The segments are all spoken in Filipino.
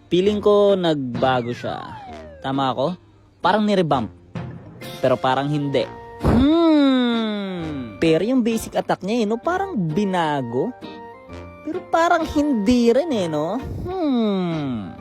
Feeling ko nagbago siya. Tama ako? Parang nirevamp. Pero parang hindi. Pero yung basic attack niya no? Parang binago. Pero parang hindi rin no?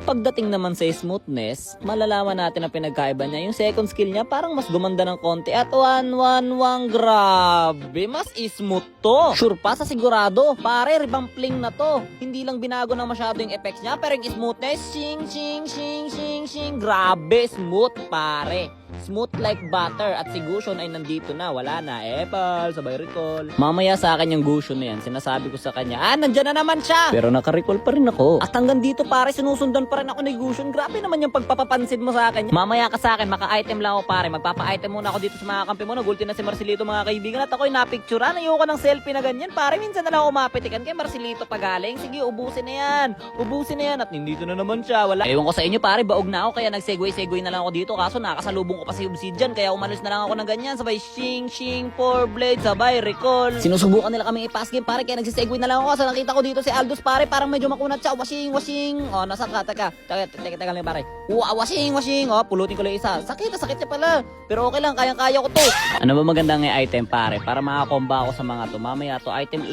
Pagdating naman sa smoothness, malalaman natin ang pinagkaiba niya. Yung second skill niya parang mas gumanda ng konti. At 1-1-1, grabe, mas smooth to. Sure pa sa sigurado, pare, revampling na to. Hindi lang binago na masyado yung effects niya, pero yung smoothness, shing, grabe, smooth, pare. Smooth like butter at si Gusion ay nandito na. Wala na. Epal, sabay recall. Mamaya sa akin yung Gusion na yan. Sinasabi ko sa kanya, nandyan na naman siya. Pero naka-recall pa rin ako. At hanggang dito pare, sinusundan pa rin ako ni Gusion. Grabe naman yung pagpapapansin mo sa akin. Mamaya ka sa akin, maka-item lang ako pare. Magpapa-item muna ako dito sa mga kampi mo. Nagulti na si Marcelito mga kaibigan. At ako'y napicturean. Ayoko ng selfie na ganyan. Pare, minsan na lang ako mapitikan kay Marcelito pagaling. Sige, ubusin na yan. Ubusin na yan. At nandito na naman siya. Wala. Ewan ko sa inyo pare, baog na ako. Kaya nag-segue na lang ako dito. Kaso nakasalubong ko pa si Obsidian, kaya umalis na lang ako ng ganyan. Sabay shing, 4 blades, sabay recall. Sinusubukan nila kaming i-pass game pare, kaya nagsisegue na lang ako. Kasi nakita ko dito si Aldous pare, parang medyo makunat siya. Washing. Oh, nasa ka, teka lang pare. Washing. Oh, pulutin ko lang isa. Sakit niya pala. Pero okay lang, kayang-kaya ko to. Ano ba magandang item pare, para makakomba ako sa mga to. Mamaya to item.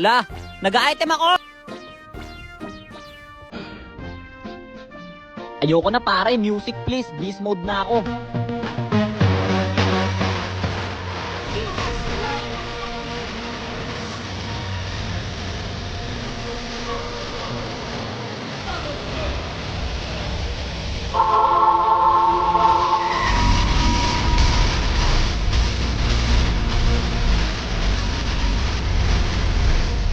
Nag-item ako! Ayoko na pare, music please. Beast mode na ako.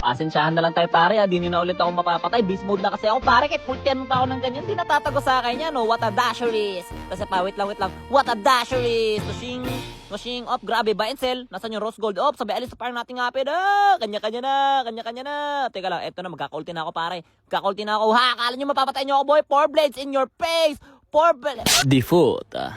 Pasensyahan na lang tayo pare, di nyo na ulit ako mapapatay. Beast mode na kasi ako pare, kahit pultian mo pa ako ng ganyan, di natatago sa akin yan, no? What a dasher is! Kasi pa, wait lang. What a dasher is! Machine up, grabe, buy and sell. Nasaan yung rose gold? Sabay alis sa parang nating ngapid. Kanya-kanya na. Teka lang, eto na, magkakulti na ako pare. Akala nyo mapapatay nyo ako boy, 4 blades in your face! 4 blades! Default,